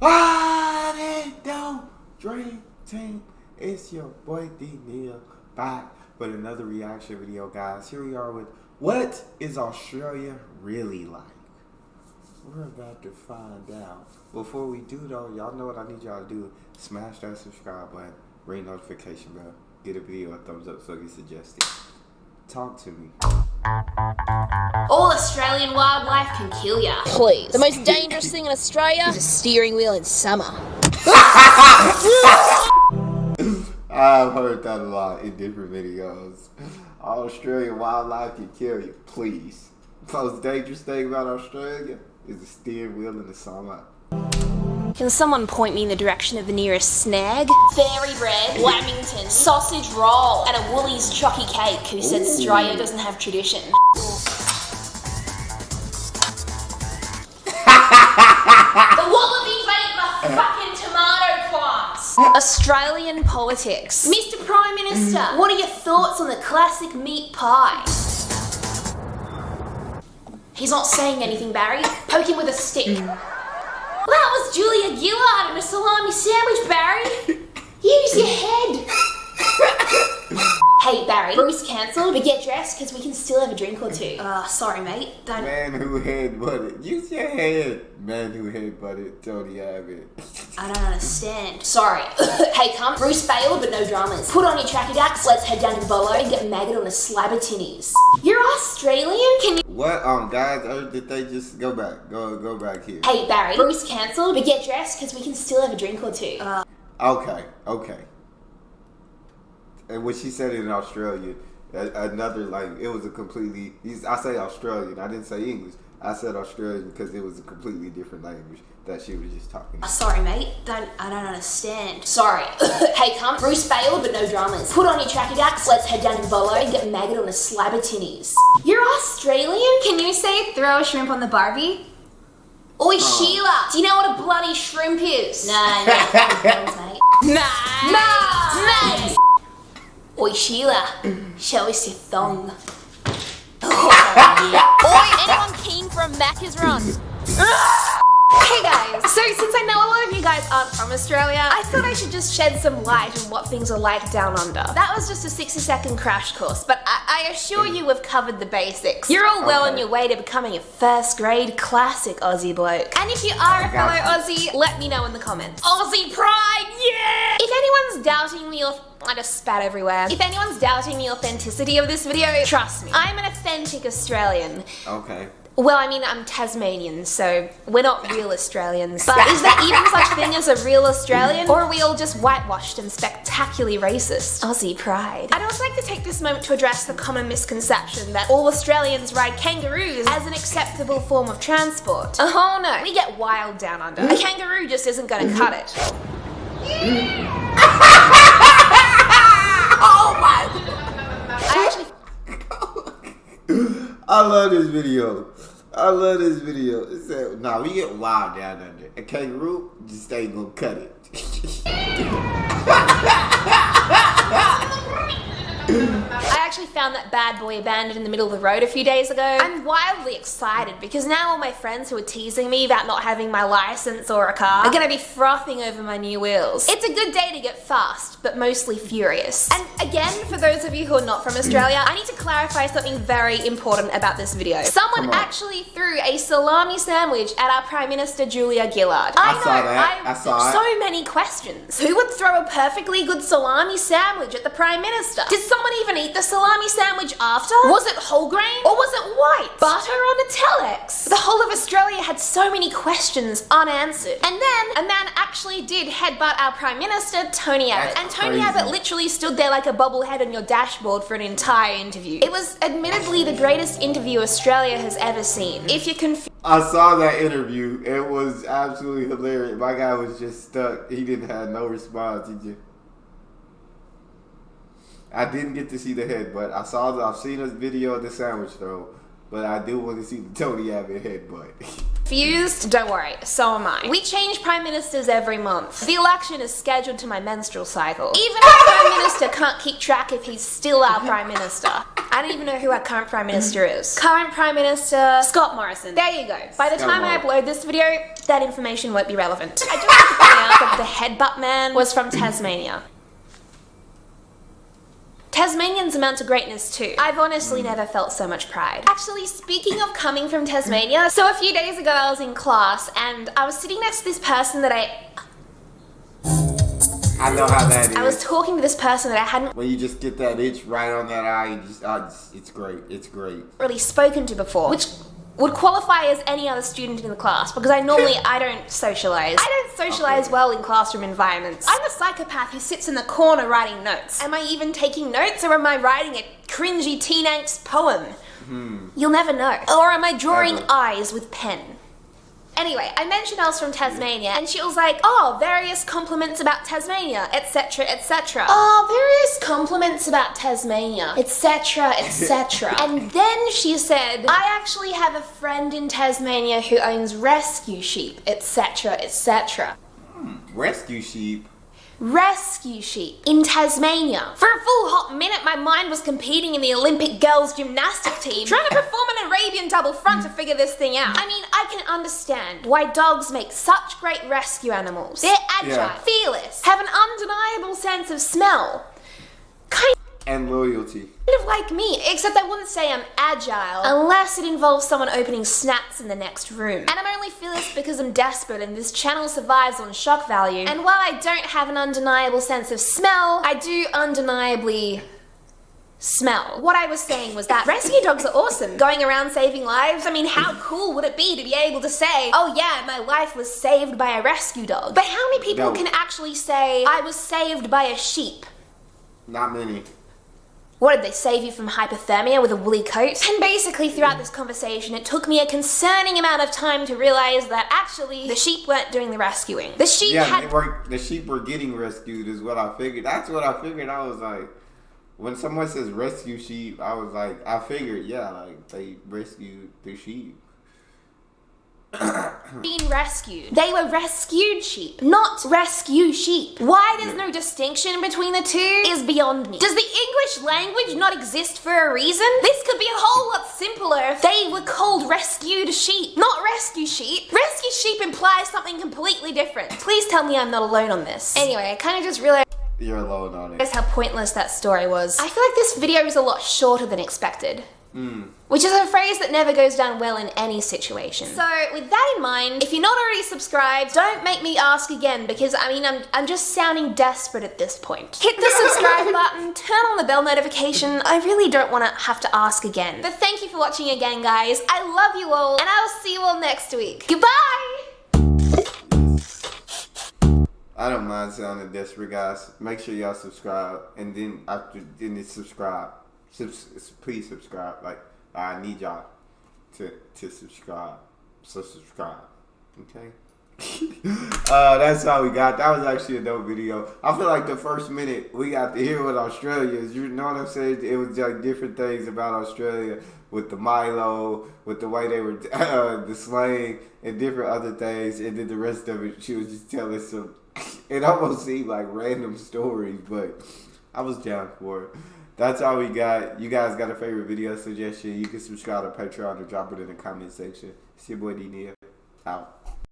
What it do, Dream Team? It's your boy D Neal back with another reaction video, guys. Here we are with what is Australia really like? We're about to find out. Before we do though, y'all know what I need y'all to do. Smash that subscribe button, ring notification bell, get a video a thumbs up so you suggest it. Talk to me. All Australian wildlife can kill ya. Please. The most dangerous thing in Australia is a steering wheel in summer. I've heard that a lot in different videos. Australian wildlife can kill you. Please. The most dangerous thing about Australia is the steering wheel in the summer. Can someone point me in the direction of the nearest snag? Fairy bread, lamington, sausage roll, and a Woolies chocky cake who said Australia doesn't have tradition. The wallabies ate my fucking tomato plants. Australian politics. Mr. Prime Minister, what are your thoughts on the classic meat pie? He's not saying anything, Barry. Poke him with a stick. Well, that was Julia Gillard in a salami sandwich, Barry. Use your head. Hey, Barry, Bruce cancelled, but get dressed because we can still have a drink or two. Sorry, mate. Don't. Man who headbutted. Use your head. Man who headbutted Tony Abbott. I don't understand. Sorry. Hey, come. Bruce failed, but no dramas. Put on your tracky ducks. Let's head down to the bolo and get maggot on a slab of tinnies. You're Australian? Can you? What guys, or did they just go back? Go back here. Hey, Barry, Bruce cancelled, but get dressed because we can still have a drink or two. Okay. And what she said in Australia, another, like, it was a completely, I say Australian, I didn't say English. I said Australian because it was a completely different language that she was just talking about. Sorry, mate. I don't understand. Sorry. Hey, come. Bruce failed, but no dramas. Put on your tracky ducks. Let's head down to the bolo and get maggot on a slab of tinnies. You're Australian? Can you say throw a shrimp on the Barbie? Oi, Sheila. Do you know what a bloody shrimp is? Nah, mate. Nah. Oi, Sheila. Show us your thong. Oh, yeah. Oi, anyone keen for a Macca's run? Hey guys, so since I know a lot of you guys aren't from Australia, I thought I should just shed some light on what things are like down under. That was just a 60-second crash course, but I assure you we've covered the basics. You're all well on your way to becoming a first grade classic Aussie bloke. And if you are a fellow Aussie, let me know in the comments. Aussie pride, yeah! If anyone's doubting the I just spat everywhere. If anyone's doubting the authenticity of this video, trust me, I'm an authentic Australian. Okay. Well, I mean, I'm Tasmanian, so we're not real Australians. But is there even such thing as a real Australian? Or are we all just whitewashed and spectacularly racist? Aussie pride. I'd also like to take this moment to address the common misconception that all Australians ride kangaroos as an acceptable form of transport. Oh no, we get wild down under. A kangaroo just isn't gonna cut it. Oh my! I love this video. It said, nah, we get wild down under. A kangaroo just ain't gonna cut it. I actually found that bad boy abandoned in the middle of the road a few days ago. I'm wildly excited because now all my friends who are teasing me about not having my license or a car are gonna be frothing over my new wheels. It's a good day to get fast, but mostly furious. And again, for those of you who are not from Australia, I need to clarify something very important about this video. Someone actually threw a salami sandwich at our Prime Minister Julia Gillard. I saw it. So many questions. Who would throw a perfectly good salami sandwich at the Prime Minister? Did someone even eat the salami sandwich after? Was it whole grain or was it white? Butter on a telex? The whole of Australia had so many questions unanswered. And then a man actually did headbutt our Prime Minister, Tony Abbott. And Tony Abbott literally stood there like a bobblehead on your dashboard for an entire interview. It was admittedly the greatest interview Australia has ever seen. If you're confused, I saw that interview. It was absolutely hilarious. My guy was just stuck. He didn't have no response. I didn't get to see the headbutt. I've seen a video of the sandwich throw, but I do want to see the Tony Abbott headbutt. Confused? Don't worry, so am I. We change prime ministers every month. The election is scheduled to my menstrual cycle. Even our prime minister can't keep track if he's still our prime minister. I don't even know who our current Prime Minister is. Current Prime Minister, Scott Morrison. There you go. By the time I upload this video, that information won't be relevant. I just want to point out that the headbutt man was from Tasmania. Tasmanians amount to greatness too. I've honestly never felt so much pride. Actually, speaking of coming from Tasmania, so a few days ago I was in class and I was sitting next to this person that I know how that is. I was talking to this person that I hadn't When you just get that itch right on that eye, you just, it's great. It's great. really spoken to before, which would qualify as any other student in the class because I don't socialize. I don't socialize well in classroom environments. I'm a psychopath who sits in the corner writing notes. Am I even taking notes or am I writing a cringy teen angst poem? You'll never know. Or am I drawing eyes with pen? Anyway, I mentioned I was from Tasmania and she was like, oh, various compliments about Tasmania, etc, etc. Oh, various compliments about Tasmania, etc, etc. And then she said, I actually have a friend in Tasmania who owns rescue sheep, etc, etc. Rescue sheep? Rescue sheep in Tasmania. For a full hot minute, my mind was competing in the Olympic girls gymnastic team, trying to perform an Arabian double front to figure this thing out. I mean, I can understand why dogs make such great rescue animals. They're agile, fearless, have an undeniable sense of smell. And loyalty. Kind of like me, except I wouldn't say I'm agile unless it involves someone opening snaps in the next room. And I'm only fearless because I'm desperate and this channel survives on shock value. And while I don't have an undeniable sense of smell, I do undeniably smell. What I was saying was that rescue dogs are awesome, going around saving lives. I mean, how cool would it be to be able to say, oh yeah, my life was saved by a rescue dog? But how many people can actually say, I was saved by a sheep? Not many. What, did they save you from hypothermia with a woolly coat? And basically throughout this conversation, it took me a concerning amount of time to realize that actually the sheep weren't doing the rescuing. The sheep the sheep were getting rescued is what I figured. That's what I figured. I was like, when someone says rescue sheep, I was like, I figured, yeah, like they rescued the sheep. Being rescued. They were rescued sheep, not rescue sheep. Why there's no distinction between the two is beyond me. Does the English language not exist for a reason? This could be a whole lot simpler if they were called rescued sheep, not rescue sheep. Rescue sheep implies something completely different. Please tell me I'm not alone on this. Anyway, I kind of just realized you're alone on it. That's how pointless that story was. I feel like this video is a lot shorter than expected. Which is a phrase that never goes down well in any situation. So with that in mind, if you're not already subscribed, don't make me ask again because I mean, I'm just sounding desperate at this point. Hit the subscribe button, turn on the bell notification. I really don't want to have to ask again. But thank you for watching again, guys. I love you all and I'll see you all next week. Goodbye! I don't mind sounding desperate, guys. Make sure y'all subscribe and then subscribe. Please subscribe. Like, I need y'all to subscribe. So subscribe. Okay? That's all we got. That was actually a dope video. I feel like the first minute we got to hear what Australia is. You know what I'm saying? It was like different things about Australia with the Milo, with the way they were, the slang, and different other things. And then the rest of it, she was just telling some, it almost seemed like random stories, but I was down for it. That's all we got. You guys got a favorite video suggestion? You can subscribe to Patreon or drop it in the comment section. It's your boy D Neal. Out.